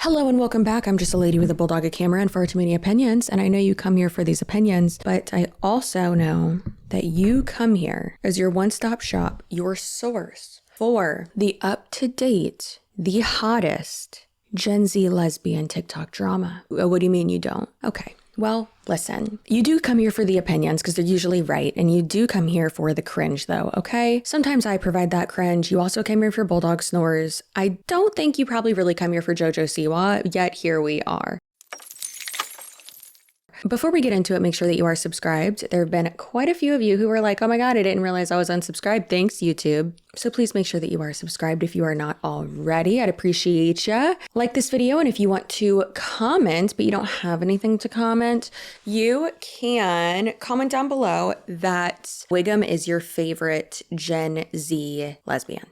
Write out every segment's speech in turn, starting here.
Hello and welcome back. I'm just a lady with a bulldog, a camera, and far too many opinions. And I know you come here for these opinions, but I also know that you come here as your one-stop shop, your source for the up-to-date, the hottest Gen Z lesbian TikTok drama. What do you mean you don't? Okay. Well, listen, you do come here for the opinions because they're usually right, and you do come here for the cringe though, okay? Sometimes I provide that cringe. You also came here for bulldog snores. I don't think you probably really come here for JoJo Siwa, yet here we are. Before we get into it, make sure that you are subscribed. There have been quite a few of you who were like, oh my God, I didn't realize I was unsubscribed. Thanks, YouTube. So please make sure that you are subscribed if you are not already. I'd appreciate ya. Like this video, and if you want to comment, but you don't have anything to comment, you can comment down below that Wiggum is your favorite Gen Z lesbian.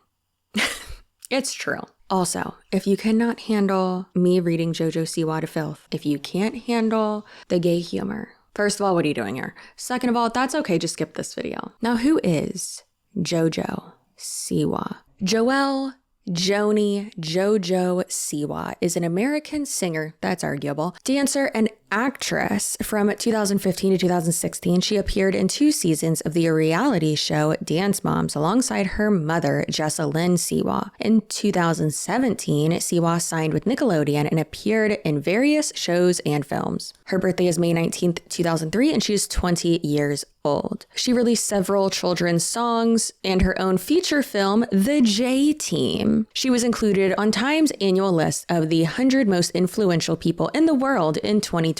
It's true. Also, if you cannot handle me reading JoJo Siwa to filth, if you can't handle the gay humor, first of all, what are you doing here? Second of all, that's okay, just skip this video. Now, who is JoJo Siwa? JoJo Siwa is an American singer, that's arguable, dancer, and actress. From 2015 to 2016, she appeared in 2 seasons of the reality show Dance Moms alongside her mother, Jessalyn Siwa. In 2017, Siwa signed with Nickelodeon and appeared in various shows and films. Her birthday is May 19th, 2003, and she is 20 years old. She released several children's songs and her own feature film, The J Team. She was included on Time's annual list of the 100 most influential people in the world in 2020.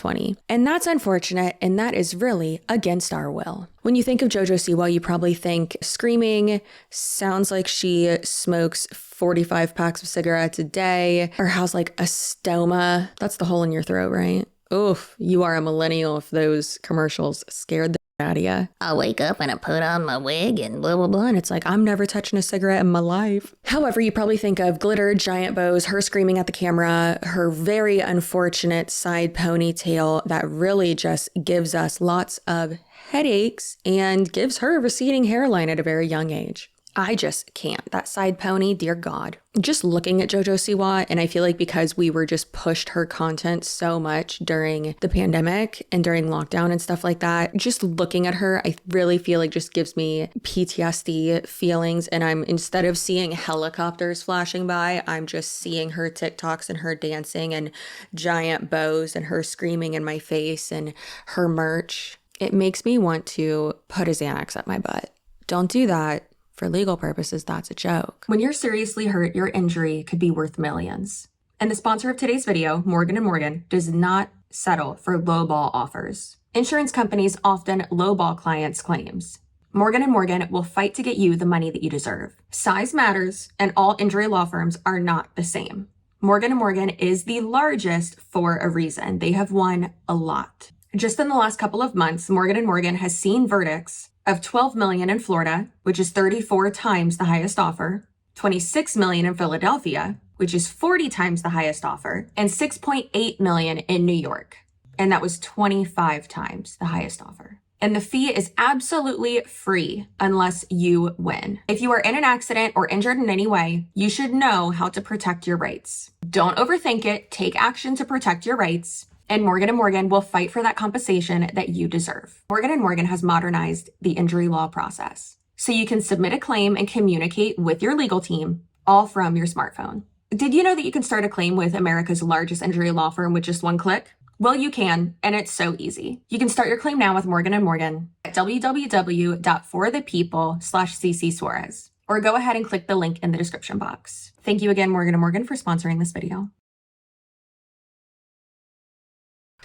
And that's unfortunate, and that is really against our will. When you think of JoJo Siwa, you probably think screaming, sounds like she smokes 45 packs of cigarettes a day, or has like a stoma. That's the hole in your throat, right? Oof, you are a millennial if those commercials scared the out of you. I wake up and I put on my wig and blah, blah, blah. And it's like, I'm never touching a cigarette in my life. However, you probably think of glitter, giant bows, her screaming at the camera, her very unfortunate side ponytail that really just gives us lots of headaches and gives her a receding hairline at a very young age. I just can't. That side pony, dear God. Just looking at JoJo Siwa, and I feel like because we were just pushed her content so much during the pandemic and during lockdown and stuff like that, just looking at her, I really feel like just gives me PTSD feelings. And I'm, instead of seeing helicopters flashing by, I'm just seeing her TikToks and her dancing and giant bows and her screaming in my face and her merch. It makes me want to put a Xanax up my butt. Don't do that. For legal purposes, that's a joke. When you're seriously hurt, your injury could be worth millions. And the sponsor of today's video, Morgan & Morgan, does not settle for lowball offers. Insurance companies often lowball clients' claims. Morgan & Morgan will fight to get you the money that you deserve. Size matters, and all injury law firms are not the same. Morgan & Morgan is the largest for a reason. They have won a lot. Just in the last couple of months, Morgan & Morgan has seen verdicts of $12 million in Florida, which is 34 times the highest offer, $26 million in Philadelphia, which is 40 times the highest offer, and $6.8 million in New York. And that was 25 times the highest offer. And the fee is absolutely free unless you win. If you are in an accident or injured in any way, you should know how to protect your rights. Don't overthink it. Take action to protect your rights. And Morgan & Morgan will fight for that compensation that you deserve. Morgan & Morgan has modernized the injury law process, so you can submit a claim and communicate with your legal team all from your smartphone. Did you know that you can start a claim with America's largest injury law firm with just one click? Well, you can, and it's so easy. You can start your claim now with Morgan & Morgan at www.forthepeople.com/CCSUAREZ, or go ahead and click the link in the description box. Thank you again, Morgan & Morgan, for sponsoring this video.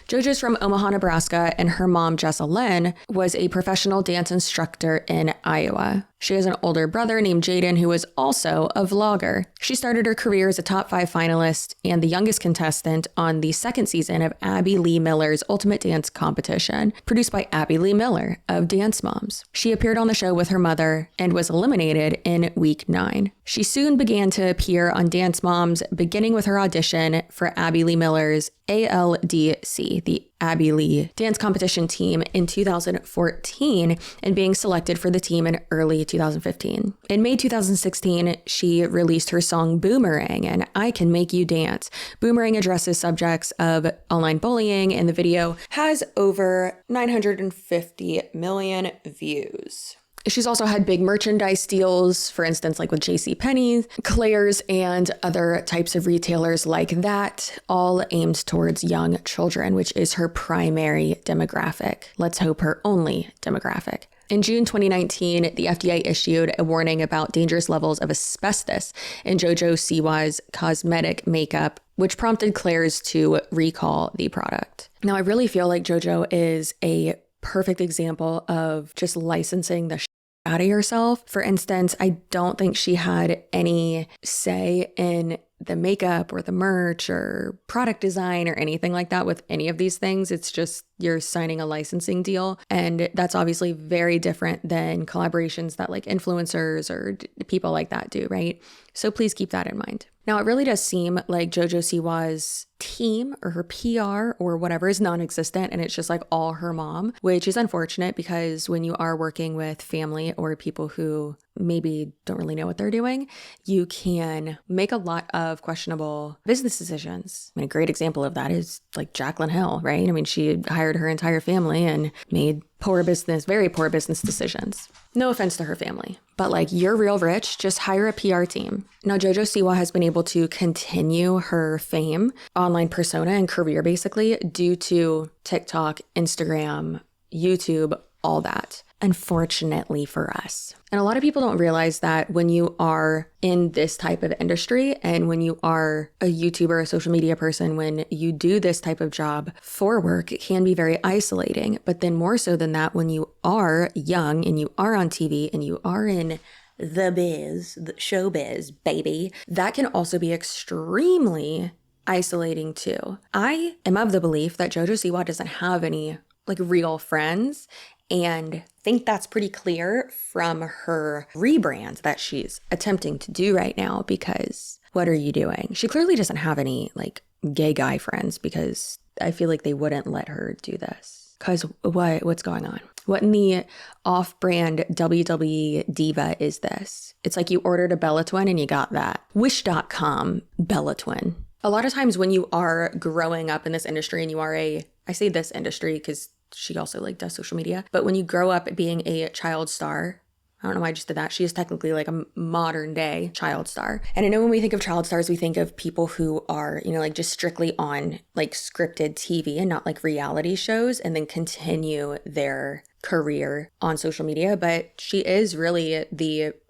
JoJo's from Omaha, Nebraska, and her mom, Jessalyn, was a professional dance instructor in Iowa. She has an older brother named Jaden, who is also a vlogger. She started her career as a top 5 finalist and the youngest contestant on the 2nd season of Abby Lee Miller's Ultimate Dance Competition, produced by Abby Lee Miller of Dance Moms. She appeared on the show with her mother and was eliminated in week 9. She soon began to appear on Dance Moms, beginning with her audition for Abby Lee Miller's ALDC, the Abby Lee dance competition team in 2014 and being selected for the team in early 2015. In May 2016, she released her song Boomerang and I Can Make You Dance. Boomerang addresses subjects of online bullying, and the video has over 950 million views. She's also had big merchandise deals, for instance, like with JCPenney, Claire's, and other types of retailers like that, all aimed towards young children, which is her primary demographic. Let's hope her only demographic. In June 2019, the FDA issued a warning about dangerous levels of asbestos in JoJo Siwa's cosmetic makeup, which prompted Claire's to recall the product. Now, I really feel like JoJo is a perfect example of just licensing the out of yourself. For instance, I don't think she had any say in the makeup or the merch or product design or anything like that with any of these things. It's just you're signing a licensing deal. And that's obviously very different than collaborations that like influencers or people like that do, right? So please keep that in mind. Now, it really does seem like JoJo Siwa's team or her PR or whatever is non-existent, and it's just like all her mom, which is unfortunate because when you are working with family or people who maybe don't really know what they're doing, you can make a lot of questionable business decisions. I mean, a great example of that is like Jaclyn Hill, right? I mean, she hired her entire family and made very poor business decisions. No offense to her family, but like you're real rich, just hire a PR team. Now, JoJo Siwa has been able to continue her fame, online persona, and career basically due to TikTok, Instagram, YouTube, all that. Unfortunately for us. And a lot of people don't realize that when you are in this type of industry and when you are a YouTuber, a social media person, when you do this type of job for work, it can be very isolating. But then more so than that, when you are young and you are on TV and you are in the biz, the showbiz, baby, that can also be extremely isolating too. I am of the belief that JoJo Siwa doesn't have any like real friends, and think that's pretty clear from her rebrand that she's attempting to do right now, because what are you doing? She clearly doesn't have any like gay guy friends, because I feel like they wouldn't let her do this. Because what's going on? What in the off-brand WWE Diva is this? It's like you ordered a Bella Twin and you got that. Wish.com Bella Twin. A lot of times when you are growing up in this industry and you are I say this industry because she also like does social media, but when you grow up being a child star, I don't know why I just did that. She is technically like a modern day child star. And I know when we think of child stars, we think of people who are, like just strictly on like scripted TV and not like reality shows and then continue their career on social media. But she is really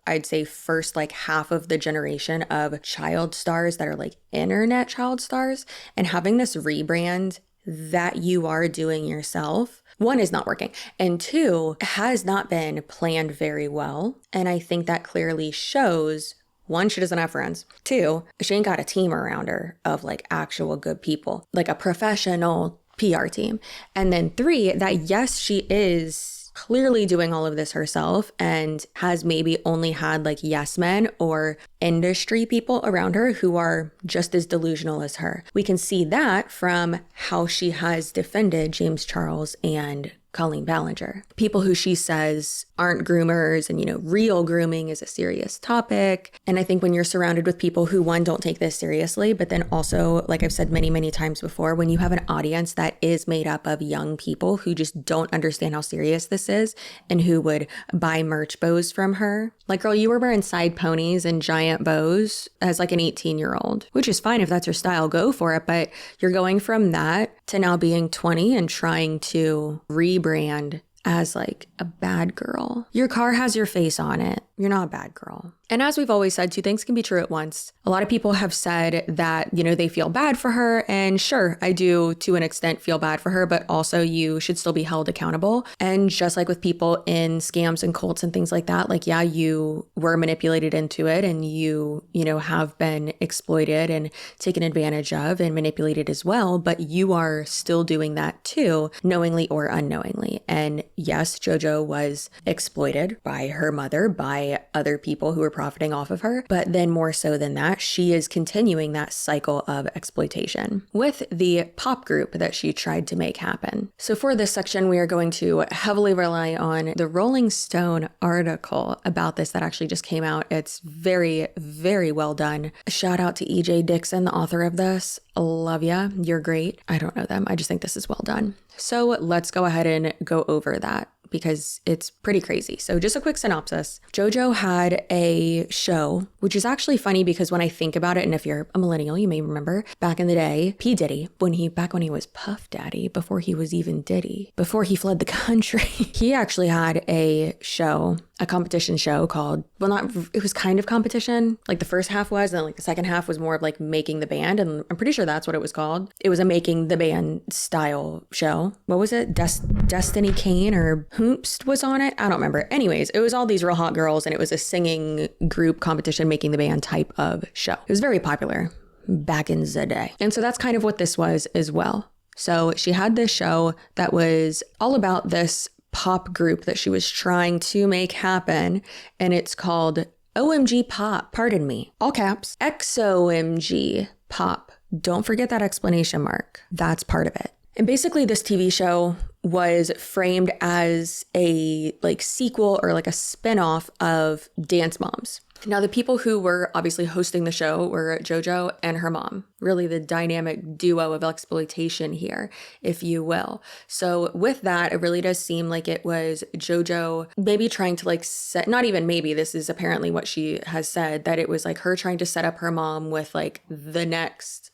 I'd say first like half of the generation of child stars that are like internet child stars, and having this rebrand that you are doing yourself, one, is not working, and two, has not been planned very well. And I think that clearly shows, one, she doesn't have friends. Two, she ain't got a team around her of like actual good people, like a professional PR team. And then three, that yes, she is clearly doing all of this herself and has maybe only had like yes men or industry people around her who are just as delusional as her. We can see that from how she has defended James Charles and Colleen Ballinger, people who she says aren't groomers, and real grooming is a serious topic. And I think when you're surrounded with people who, one, don't take this seriously, but then also, like I've said many, many times before, when you have an audience that is made up of young people who just don't understand how serious this is and who would buy merch bows from her. Like, girl, you were wearing side ponies and giant bows as like an 18-year-old, which is fine if that's your style, go for it. But you're going from that to now being 20 and trying to rebrand as like a bad girl. Your car has your face on it. You're not a bad girl. And as we've always said, two things can be true at once. A lot of people have said that, they feel bad for her. And sure, I do to an extent feel bad for her, but also you should still be held accountable. And just like with people in scams and cults and things like that, like, yeah, you were manipulated into it and you have been exploited and taken advantage of and manipulated as well. But you are still doing that too, knowingly or unknowingly. And yes, JoJo was exploited by her mother, by by other people who are profiting off of her. But then more so than that, she is continuing that cycle of exploitation with the pop group that she tried to make happen. So for this section, we are going to heavily rely on the Rolling Stone article about this that actually just came out. It's very, very well done. Shout out to E.J. Dixon, the author of this. Love ya. You're great. I don't know them. I just think this is well done. So let's go ahead and go over that because it's pretty crazy. So just a quick synopsis. JoJo had a show, which is actually funny because when I think about it, and if you're a millennial, you may remember back in the day, P. Diddy, back when he was Puff Daddy, before he was even Diddy, before he fled the country, he actually had a show, a competition show called, it was kind of competition. Like the first half was, and then like the second half was more of like making the band. And I'm pretty sure that's what it was called. It was a making the band style show. What was it? Destiny Kane or Hoopst was on it. I don't remember. Anyways, it was all these real hot girls and it was a singing group competition, making the band type of show. It was very popular back in the day. And so that's kind of what this was as well. So she had this show that was all about this pop group that she was trying to make happen. And it's called OMG Pop, pardon me, all caps, XOMG Pop. Don't forget that explanation mark. That's part of it. And basically this TV show was framed as a like sequel or like a spinoff of Dance Moms. Now, the people who were obviously hosting the show were JoJo and her mom, really the dynamic duo of exploitation here, if you will. So with that, it really does seem like it was JoJo maybe trying to like set, not even maybe, this is apparently what she has said, that it was like her trying to set up her mom with like the next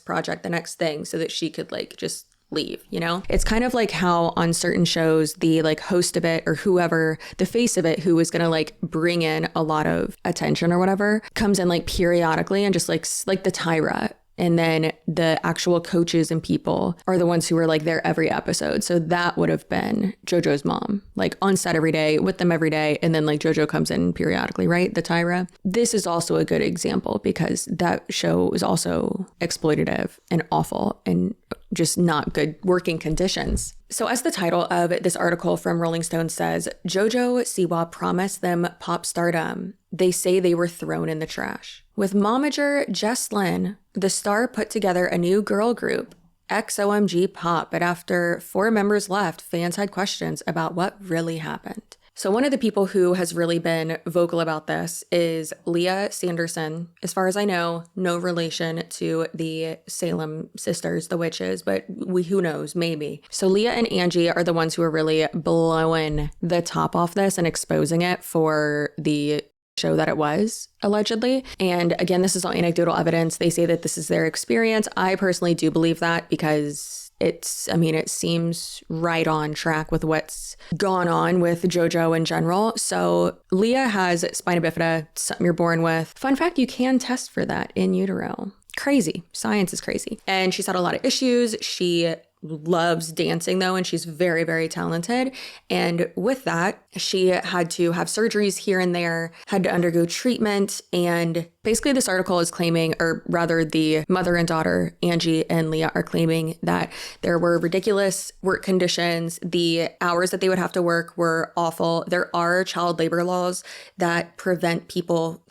project, the next thing, so that she could like just leave, you know? It's kind of like how on certain shows, the like host of it or whoever, the face of it, who is gonna like bring in a lot of attention or whatever, comes in like periodically and just like the Tyra. And then the actual coaches and people are the ones who are like there every episode. So that would have been JoJo's mom, like on set every day, with them every day. And then like JoJo comes in periodically, right? The Tyra. This is also a good example because that show was also exploitative and awful and just not good working conditions. So as the title of this article from Rolling Stone says, JoJo Siwa promised them pop stardom. They say they were thrown in the trash. With momager Jess Lynn, the star put together a new girl group, XOMG Pop, but after 4 members left, fans had questions about what really happened. So one of the people who has really been vocal about this is Leah Sanderson. As far as I know, no relation to the Salem sisters, the witches, but who knows, maybe. So Leah and Angie are the ones who are really blowing the top off this and exposing it for the show that it was, allegedly. And again, this is all anecdotal evidence. They say that this is their experience. I personally do believe that because it seems right on track with what's gone on with JoJo in general. So Leah has spina bifida, something you're born with. Fun fact, you can test for that in utero. Crazy. Science is crazy. And she's had a lot of issues. She loves dancing though, and she's very, very talented. And with that, she had to have surgeries here and there, had to undergo treatment. And basically this article is claiming, or rather the mother and daughter, Angie and Leah, are claiming that there were ridiculous work conditions. The hours that they would have to work were awful. There are child labor laws that prevent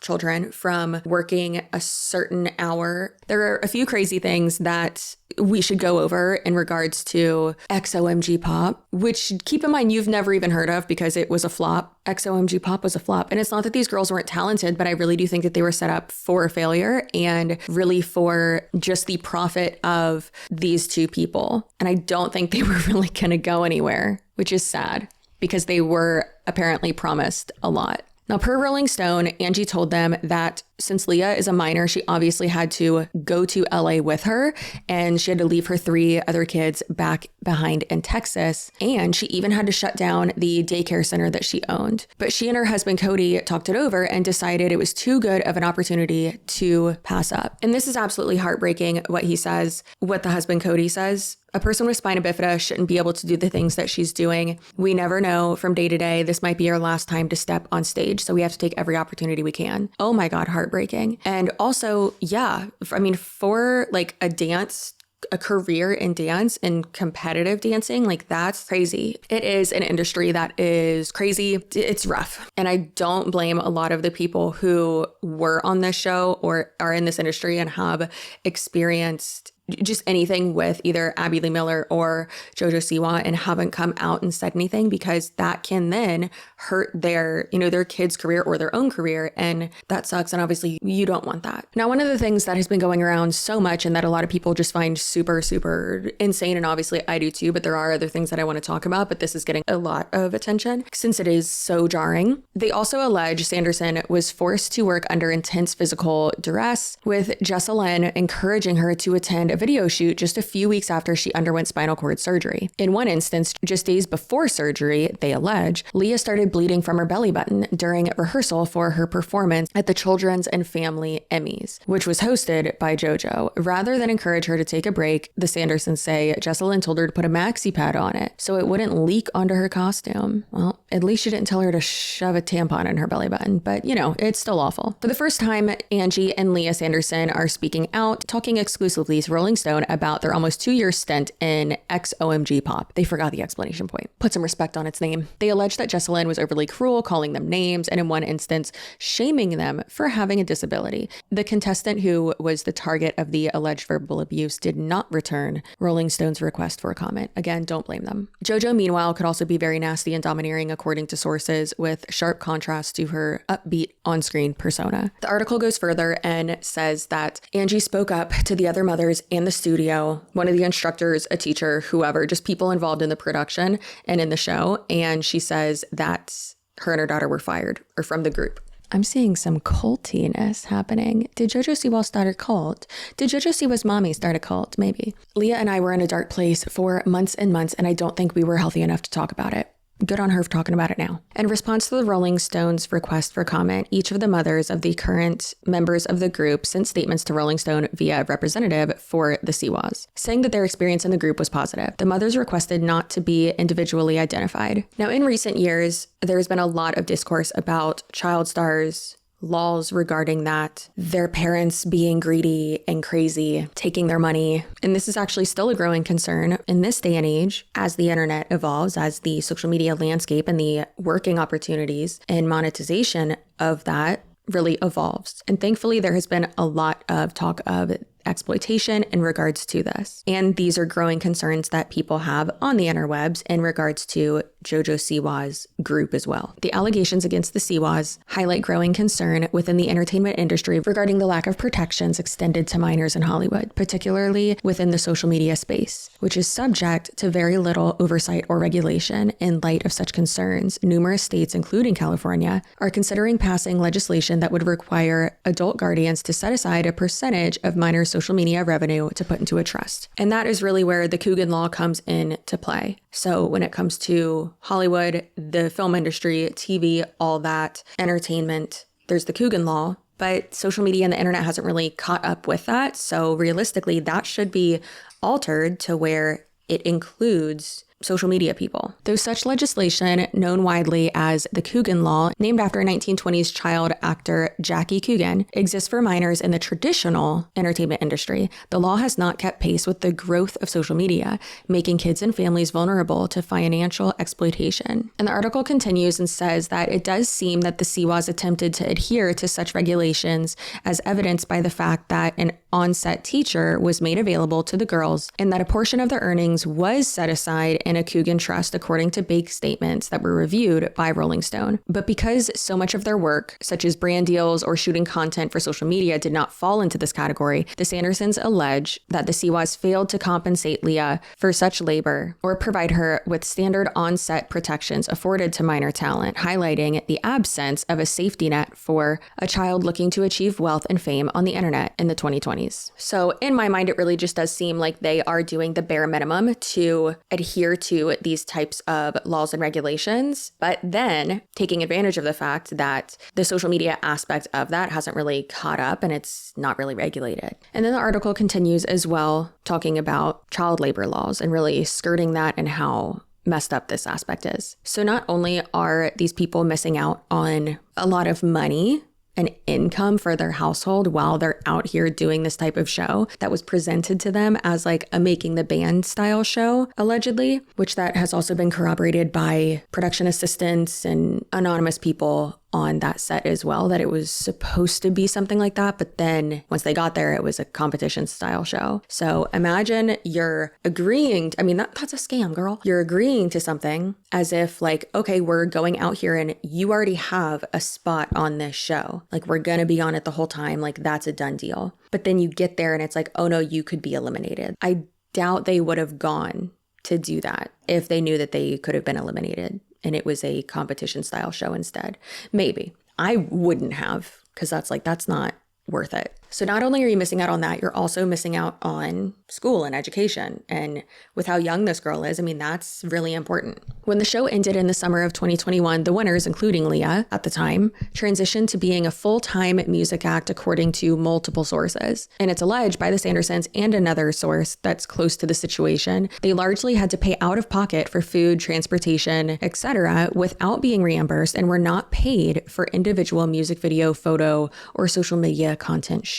children from working a certain hour. There are a few crazy things that we should go over in regards to XOMG Pop, which keep in mind you've never even heard of because it was a flop. XOMG Pop was a flop. And it's not that these girls weren't talented, but I really do think that they were set up for failure and really for just the profit of these two people. And I don't think they were really going to go anywhere, which is sad because they were apparently promised a lot. Now, per Rolling Stone, Angie told them that since Leah is a minor, she obviously had to go to LA with her, and she had to leave her 3 other kids back behind in Texas. And she even had to shut down the daycare center that she owned. But she and her husband, Cody, talked it over and decided it was too good of an opportunity to pass up. And this is absolutely heartbreaking what he says, what the husband, Cody, says. A person with spina bifida shouldn't be able to do the things that she's doing. We never know from day to day. This might be our last time to step on stage, so we have to take every opportunity we can. Oh my God, heartbreaking. And also, yeah, for like a dance a career in dance and competitive dancing, like that's crazy. It is an industry that is crazy. It's rough. And I don't blame a lot of the people who were on this show or are in this industry and have experienced just anything with either Abby Lee Miller or JoJo Siwa and haven't come out and said anything, because that can then hurt their, their kid's career or their own career. And that sucks. And obviously you don't want that. Now, one of the things that has been going around so much and that a lot of people just find super, super insane, and obviously I do too, but there are other things that I want to talk about, but this is getting a lot of attention since it is so jarring. They also allege Sanderson was forced to work under intense physical duress, with Jessalyn encouraging her to attend a video shoot just a few weeks after she underwent spinal cord surgery. In one instance, just days before surgery, they allege, Leah started bleeding from her belly button during rehearsal for her performance at the Children's and Family Emmys, which was hosted by JoJo. Rather than encourage her to take a break, the Sandersons say Jessalyn told her to put a maxi pad on it so it wouldn't leak onto her costume. Well, at least she didn't tell her to shove a tampon in her belly button, but it's still awful. For the first time, Angie and Leah Sanderson are speaking out, talking exclusively to Rolling Stone about their almost 2-year stint in OMG Pop. They forgot the explanation point. Put some respect on its name. They allege that Jessalyn was overly cruel, calling them names, and in one instance, shaming them for having a disability. The contestant who was the target of the alleged verbal abuse did not return Rolling Stone's request for a comment. Again, don't blame them. JoJo, meanwhile, could also be very nasty and domineering, according to sources, with sharp contrast to her upbeat on-screen persona. The article goes further and says that Angie spoke up to the other mothers in the studio, one of the instructors, a teacher, whoever, just people involved in the production and in the show. And she says that her and her daughter were fired, or from the group. I'm seeing some cultiness happening. Did JoJo Siwa start a cult? Did JoJo Siwa's mommy start a cult? Maybe. Leah and I were in a dark place for months and months, and I don't think we were healthy enough to talk about it. Good on her for talking about it now. In response to the Rolling Stones' request for comment, each of the mothers of the current members of the group sent statements to Rolling Stone via a representative for the Siwas, saying that their experience in the group was positive. The mothers requested not to be individually identified. Now, in recent years, there's been a lot of discourse about child stars, laws regarding that, their parents being greedy and crazy, taking their money. And this is actually still a growing concern in this day and age as the internet evolves, as the social media landscape and the working opportunities and monetization of that really evolves. And thankfully, there has been a lot of talk of exploitation in regards to this. And these are growing concerns that people have on the interwebs in regards to JoJo Siwa's group as well. The allegations against the Siwas highlight growing concern within the entertainment industry regarding the lack of protections extended to minors in Hollywood, particularly within the social media space, which is subject to very little oversight or regulation. In light of such concerns, numerous states, including California, are considering passing legislation that would require adult guardians to set aside a percentage of minors' social media revenue to put into a trust. And that is really where the Coogan law comes into play. So when it comes to Hollywood, the film industry, TV, all that, entertainment, there's the Coogan law, but social media and the internet hasn't really caught up with that. So realistically, that should be altered to where it includes social media people. Though such legislation, known widely as the Coogan Law, named after 1920s child actor Jackie Coogan, exists for minors in the traditional entertainment industry, the law has not kept pace with the growth of social media, making kids and families vulnerable to financial exploitation. And the article continues and says that it does seem that the Siwas attempted to adhere to such regulations, as evidenced by the fact that an on-set teacher was made available to the girls and that a portion of the earnings was set aside in a Coogan trust, according to bank statements that were reviewed by Rolling Stone. But because so much of their work, such as brand deals or shooting content for social media, did not fall into this category, the Sandersons allege that the Siwas failed to compensate Leah for such labor or provide her with standard on-set protections afforded to minor talent, highlighting the absence of a safety net for a child looking to achieve wealth and fame on the internet in the 2020s. So in my mind, it really just does seem like they are doing the bare minimum to adhere to these types of laws and regulations, but then taking advantage of the fact that the social media aspect of that hasn't really caught up and it's not really regulated. And then the article continues as well, talking about child labor laws and really skirting that and how messed up this aspect is. So not only are these people missing out on a lot of money an income for their household while they're out here doing this type of show that was presented to them as like a Making the Band style show, allegedly, which that has also been corroborated by production assistants and anonymous people on that set as well, that it was supposed to be something like that. But then once they got there, it was a competition style show. So imagine you're agreeing, that's a scam, girl. You're agreeing to something as if like, okay, we're going out here and you already have a spot on this show. Like we're going to be on it the whole time. Like that's a done deal. But then you get there and it's like, oh no, you could be eliminated. I doubt they would have gone to do that if they knew that they could have been eliminated and it was a competition style show instead. Maybe. I wouldn't have, because that's not worth it. So not only are you missing out on that, you're also missing out on school and education. And with how young this girl is, that's really important. When the show ended in the summer of 2021, the winners, including Leah at the time, transitioned to being a full-time music act according to multiple sources. And it's alleged by the Sandersons and another source that's close to the situation, they largely had to pay out of pocket for food, transportation, etc. without being reimbursed and were not paid for individual music video, photo, or social media content shoots.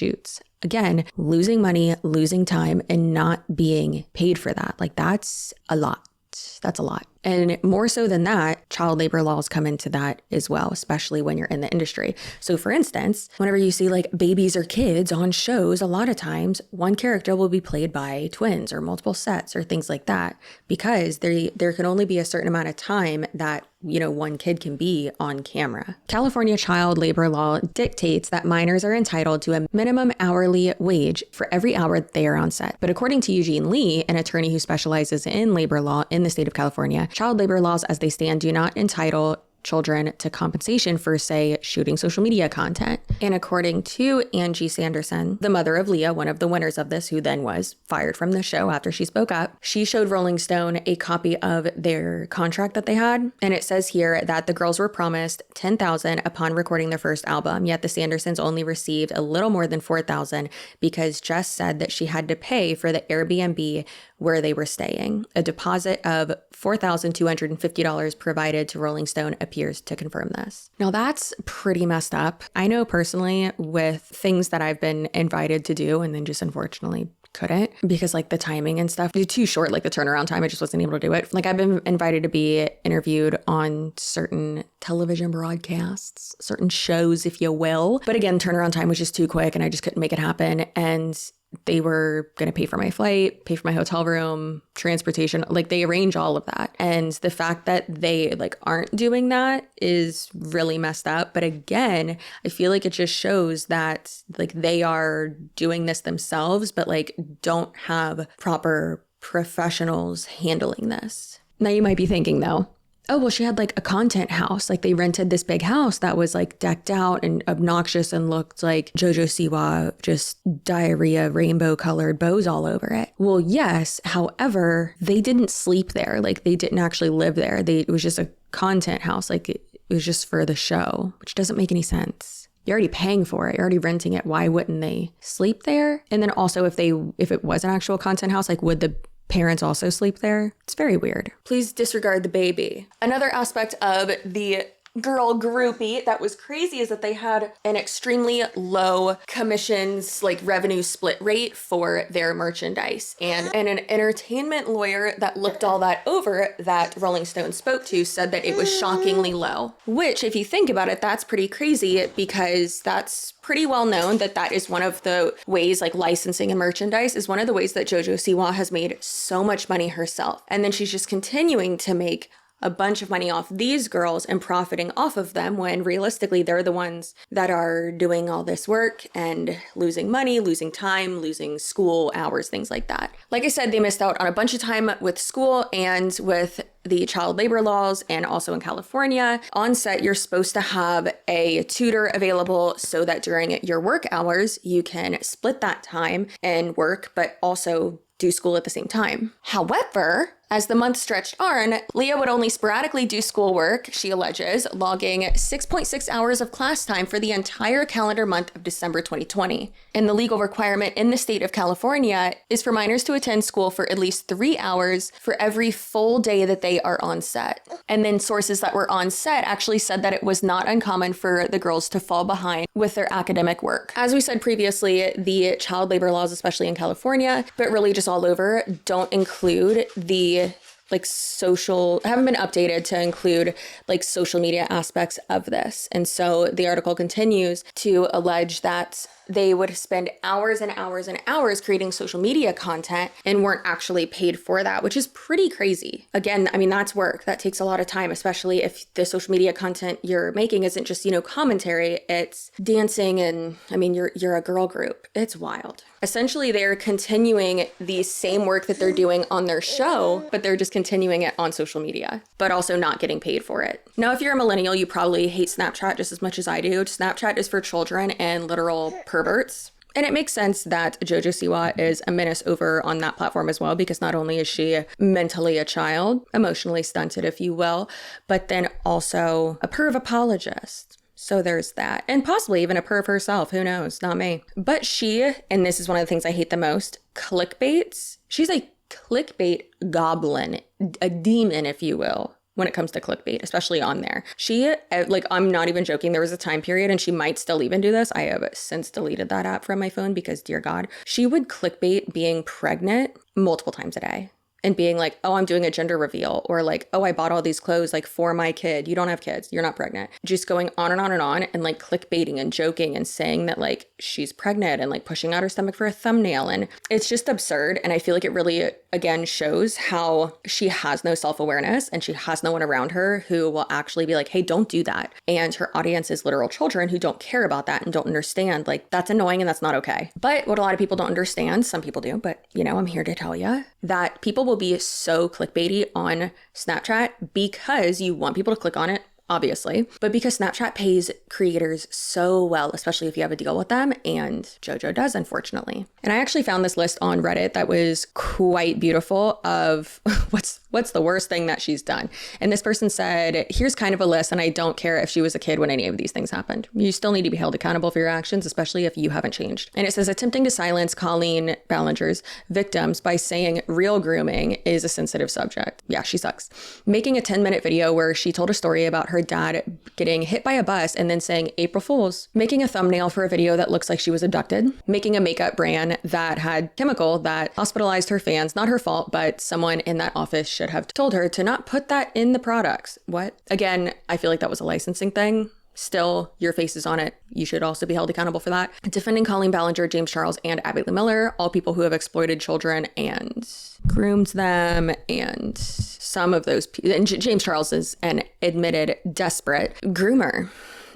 Again, losing money, losing time, and not being paid for that. Like that's a lot. That's a lot. And more so than that, child labor laws come into that as well, especially when you're in the industry. So for instance, whenever you see like babies or kids on shows, a lot of times one character will be played by twins or multiple sets or things like that, because there can only be a certain amount of time that one kid can be on camera. California child labor law dictates that minors are entitled to a minimum hourly wage for every hour they are on set. But according to Eugene Lee, an attorney who specializes in labor law in the state of California, child labor laws as they stand do not entitle children to compensation for, say, shooting social media content. And according to Angie Sanderson, the mother of Leah, one of the winners of this, who then was fired from the show after she spoke up, she showed Rolling Stone a copy of their contract that they had. And it says here that the girls were promised $10,000 upon recording their first album, yet the Sandersons only received a little more than $4,000 because Jess said that she had to pay for the Airbnb where they were staying. A deposit of $4,250 provided to Rolling Stone appears to confirm this. Now that's pretty messed up. I know personally with things that I've been invited to do and then just unfortunately couldn't because like the timing and stuff, too short, like the turnaround time, I just wasn't able to do it. Like I've been invited to be interviewed on certain television broadcasts, certain shows, if you will. But again, turnaround time was just too quick and I just couldn't make it happen. And they were going to pay for my flight, pay for my hotel room, transportation, like they arrange all of that. And the fact that they like aren't doing that is really messed up. But again, I feel like it just shows that like they are doing this themselves, but like don't have proper professionals handling this. Now you might be thinking though, oh, well, she had like a content house. Like they rented this big house that was like decked out and obnoxious and looked like JoJo Siwa, just diarrhea, rainbow colored bows all over it. Well, yes. However, they didn't sleep there. Like they didn't actually live there. It was just a content house. Like it was just for the show, which doesn't make any sense. You're already paying for it. You're already renting it. Why wouldn't they sleep there? And then also if it was an actual content house, like would the parents also sleep there? It's very weird. Please disregard the baby. Another aspect of the girl groupie that was crazy is that they had an extremely low commissions, like revenue split rate for their merchandise. And an entertainment lawyer that looked all that over that Rolling Stone spoke to said that it was shockingly low, which if you think about it, that's pretty crazy because that's pretty well known that is one of the ways, like licensing and merchandise is one of the ways that JoJo Siwa has made so much money herself. And then she's just continuing to make a bunch of money off these girls and profiting off of them when realistically they're the ones that are doing all this work and losing money, losing time, losing school hours, things like that. Like I said, they missed out on a bunch of time with school and with the child labor laws, and also in California. On set, you're supposed to have a tutor available so that during your work hours, you can split that time and work, but also do school at the same time. However, As the month stretched on, Leah would only sporadically do schoolwork, she alleges, logging 6.6 hours of class time for the entire calendar month of December 2020. And the legal requirement in the state of California is for minors to attend school for at least 3 hours for every full day that they are on set. And then sources that were on set actually said that it was not uncommon for the girls to fall behind with their academic work. As we said previously, the child labor laws, especially in California, but really just all over, don't include the haven't been updated to include social media aspects of this. And so the article continues to allege that they would spend hours and hours and hours creating social media content and weren't actually paid for that, which is pretty crazy. Again, I mean, that's work. That takes a lot of time, especially if the social media content you're making isn't just, commentary, it's dancing and, I mean, you're a girl group. It's wild. Essentially, they're continuing the same work that they're doing on their show, but they're just continuing it on social media, but also not getting paid for it. Now, if you're a millennial, you probably hate Snapchat just as much as I do. Snapchat is for children and literal perverts. And it makes sense that JoJo Siwa is a menace over on that platform as well, because not only is she mentally a child, emotionally stunted, if you will, but then also a perv apologist. So there's that. And possibly even a perv herself. Who knows? Not me. But she, and this is one of the things I hate the most, clickbaits. She's a clickbait goblin, a demon, if you will, when it comes to clickbait, especially on there. She, I'm not even joking. There was a time period, and she might still even do this. I have since deleted that app from my phone because, dear God, she would clickbait being pregnant multiple times a day. And being like, oh, I'm doing a gender reveal, or like, oh, I bought all these clothes for my kid. You don't have kids. You're not pregnant. Just going on and on and on, and clickbaiting and joking and saying that she's pregnant and pushing out her stomach for a thumbnail. And it's just absurd. And I feel like it really, again, shows how she has no self-awareness and she has no one around her who will actually be like, hey, don't do that. And her audience is literal children who don't care about that and don't understand. That's annoying and that's not okay. But what a lot of people don't understand, some people do, but I'm here to tell you that people will be so clickbaity on Snapchat because you want people to click on it, obviously, but because Snapchat pays creators so well, especially if you have a deal with them, and JoJo does, unfortunately. And I actually found this list on Reddit that was quite beautiful of what's the worst thing that she's done. And this person said, here's kind of a list, and I don't care if she was a kid when any of these things happened. You still need to be held accountable for your actions, especially if you haven't changed. And it says, attempting to silence Colleen Ballinger's victims by saying real grooming is a sensitive subject. Yeah, she sucks. Making a 10-minute video where she told a story about her dad getting hit by a bus and then saying April Fools. Making a thumbnail for a video that looks like she was abducted. Making a makeup brand that had chemical that hospitalized her fans. Not her fault, but someone in that office should have told her to not put that in the products. What? Again, I feel like that was a licensing thing. Still, your face is on it. You should also be held accountable for that. Defending Colleen Ballinger, James Charles, and Abby Lee Miller, all people who have exploited children and groomed them, and some of those people. And James Charles is an admitted desperate groomer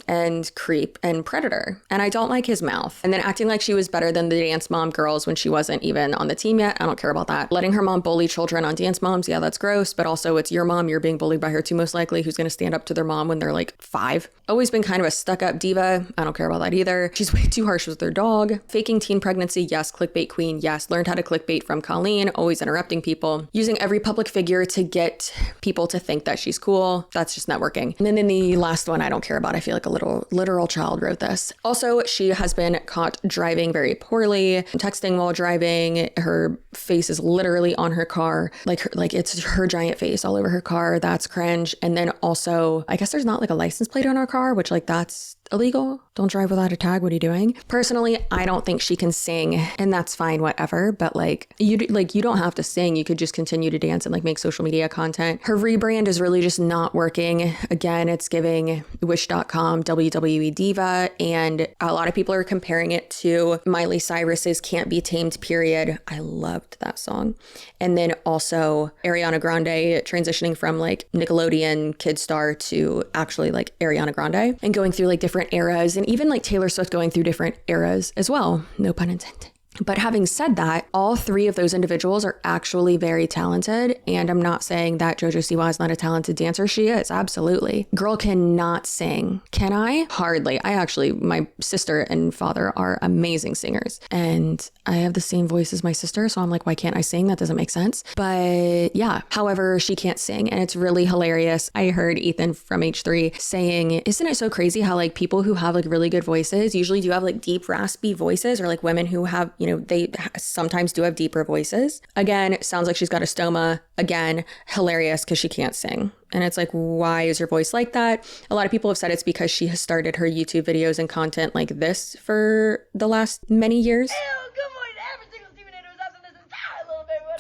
and creep and predator. And I don't like his mouth. And then acting like she was better than the Dance Mom girls when she wasn't even on the team yet. I don't care about that. Letting her mom bully children on Dance Moms. Yeah, that's gross. But also it's your mom. You're being bullied by her too, most likely. Who's going to stand up to their mom when they're 5? Always been kind of a stuck-up diva. I don't care about that either. She's way too harsh with their dog. Faking teen pregnancy. Yes. Clickbait queen. Yes. Learned how to clickbait from Colleen. Always interrupting people. Using every public figure to get people to think that she's cool. That's just not working. And then in the last one, I don't care about. I feel like a literal child wrote this. Also, she has been caught driving very poorly, texting while driving. Her face is literally on her car. It's her giant face all over her car. That's cringe. And then also, I guess there's not a license plate on her car, which that's illegal. Don't drive without a tag. What are you doing? Personally, I don't think she can sing, and that's fine, whatever. But you don't have to sing. You could just continue to dance and make social media content. Her rebrand is really just not working. Again, it's giving Wish.com WWE Diva, and a lot of people are comparing it to Miley Cyrus's Can't Be Tamed period. I loved that song. And then also Ariana Grande transitioning from Nickelodeon kid star to actually Ariana Grande, and going through different eras, and even Taylor Swift going through different eras as well. No pun intended. But having said that, all three of those individuals are actually very talented. And I'm not saying that JoJo Siwa is not a talented dancer. She is, absolutely. Girl cannot sing. Can I? Hardly. My sister and father are amazing singers. And I have the same voice as my sister. So I'm like, why can't I sing? That doesn't make sense. But yeah, however, she can't sing. And it's really hilarious. I heard Ethan from H3 saying, isn't it so crazy how like people who have like really good voices usually do have like deep, raspy voices, or like women who have, they sometimes do have deeper voices. Again, it sounds like she's got a stoma. Again, hilarious because she can't sing. And it's like, why is your voice like that? A lot of people have said it's because she has started her YouTube videos and content like this for the last many years.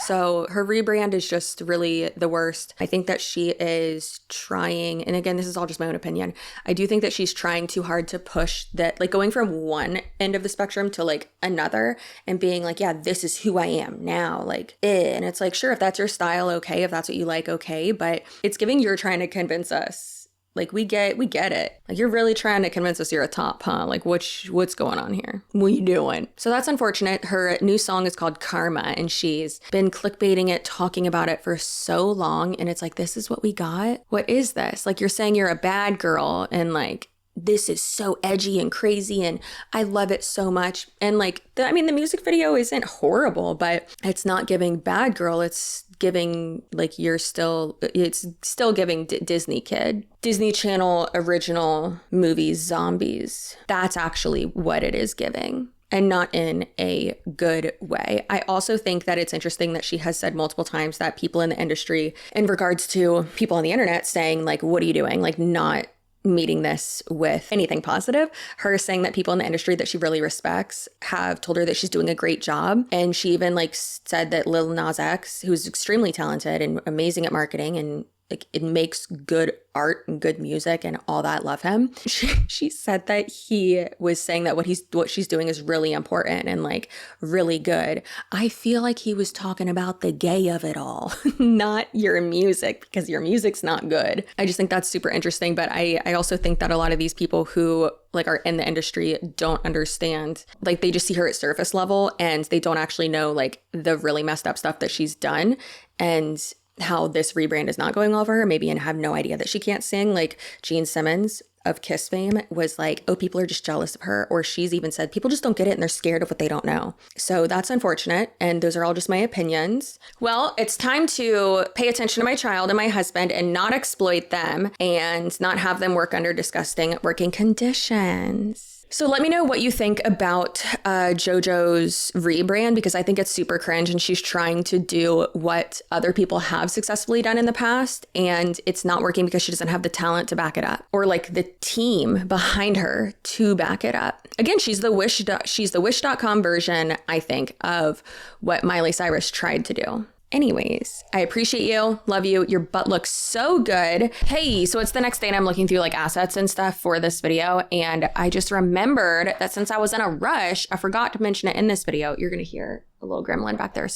So her rebrand is just really the worst. I think that she is trying, and again, this is all just my own opinion. I do think that she's trying too hard to push that, like going from one end of the spectrum to like another and being like, yeah, this is who I am now. Like, And it's like, sure, if that's your style, okay. If that's what you like, okay. But it's giving you're trying to convince us. Like, we get it. Like, you're really trying to convince us you're a top, huh? Like, what's going on here? What are you doing? So that's unfortunate. Her new song is called Karma, and she's been clickbaiting it, talking about it for so long. And it's like, this is what we got? What is this? Like, you're saying you're a bad girl, and like, this is so edgy and crazy, and I love it so much. And like, the music video isn't horrible, but it's not giving bad girl. It's giving like it's still giving Disney kid. Disney Channel original movies, zombies. That's actually what it is giving. And not in a good way. I also think that it's interesting that she has said multiple times that people in the industry, in regards to people on the internet saying like, what are you doing? Like, not meeting this with anything positive. Her saying that people in the industry that she really respects have told her that she's doing a great job. And she even like said that Lil Nas X, who's extremely talented and amazing at marketing and like it makes good art and good music and all that, love him. She said that he was saying that what she's doing is really important and like really good. I feel like he was talking about the gay of it all, not your music, because your music's not good. I just think that's super interesting. But I also think that a lot of these people who like are in the industry don't understand, like they just see her at surface level and they don't actually know like the really messed up stuff that she's done and how this rebrand is not going well for her, maybe, and have no idea that she can't sing. Like Gene Simmons of Kiss fame was like, oh, people are just jealous of her. Or she's even said, people just don't get it and they're scared of what they don't know. So that's unfortunate. And those are all just my opinions. Well, it's time to pay attention to my child and my husband and not exploit them and not have them work under disgusting working conditions. So let me know what you think about JoJo's rebrand, because I think it's super cringe and she's trying to do what other people have successfully done in the past, and it's not working because she doesn't have the talent to back it up or like the team behind her to back it up. Again, she's the Wish.com version, I think, of what Miley Cyrus tried to do. Anyways, I appreciate you. Love you. Your butt looks so good. Hey, so it's the next day and I'm looking through like assets and stuff for this video. And I just remembered that since I was in a rush, I forgot to mention it in this video. You're going to hear a little gremlin back there.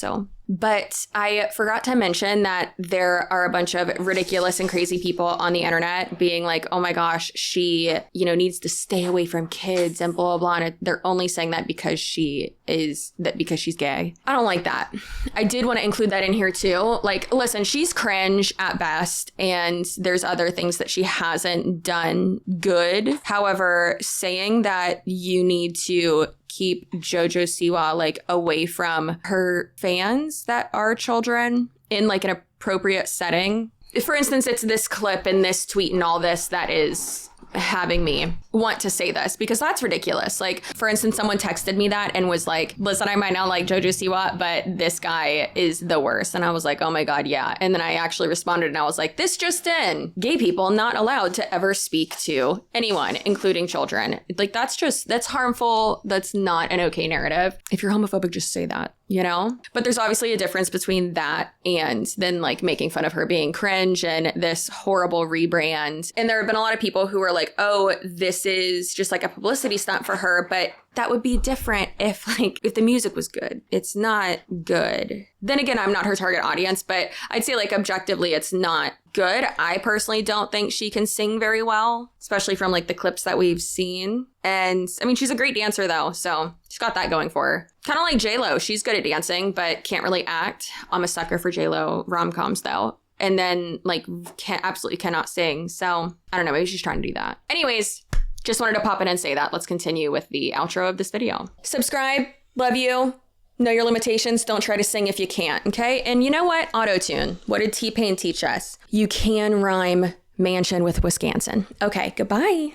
But I forgot to mention that there are a bunch of ridiculous and crazy people on the internet being like, oh my gosh, she, needs to stay away from kids and blah, blah, blah. And they're only saying that because she's gay. I don't like that. I did want to include that in here too. Like, listen, she's cringe at best, and there's other things that she hasn't done good. However, saying that you need to keep JoJo Siwa like away from her fans that are children in like an appropriate setting. For instance, it's this clip and this tweet and all this that is having me want to say this, because that's ridiculous. Like, for instance, someone texted me that and was like, listen, I might not like JoJo Siwa, but this guy is the worst. And I was like, oh my God, yeah. And then I actually responded and I was like, this just in, gay people not allowed to ever speak to anyone, including children. Like, that's harmful. That's not an okay narrative. If you're homophobic, just say that. But there's obviously a difference between that and then like making fun of her being cringe and this horrible rebrand. And there have been a lot of people who are like, oh, this is just like a publicity stunt for her. But that would be different if the music was good. It's not good. Then again, I'm not her target audience, but I'd say like objectively, it's not good. I personally don't think she can sing very well, especially from like the clips that we've seen. And I mean, she's a great dancer though, so she's got that going for her. Kind of like J-Lo. She's good at dancing, but can't really act. I'm a sucker for J-Lo rom-coms though. And then like absolutely cannot sing. So I don't know, maybe she's trying to do that. Anyways, just wanted to pop in and say that. Let's continue with the outro of this video. Subscribe. Love you. Know your limitations. Don't try to sing if you can't, okay? And you know what? Auto-tune. What did T-Pain teach us? You can rhyme mansion with Wisconsin. Okay, goodbye.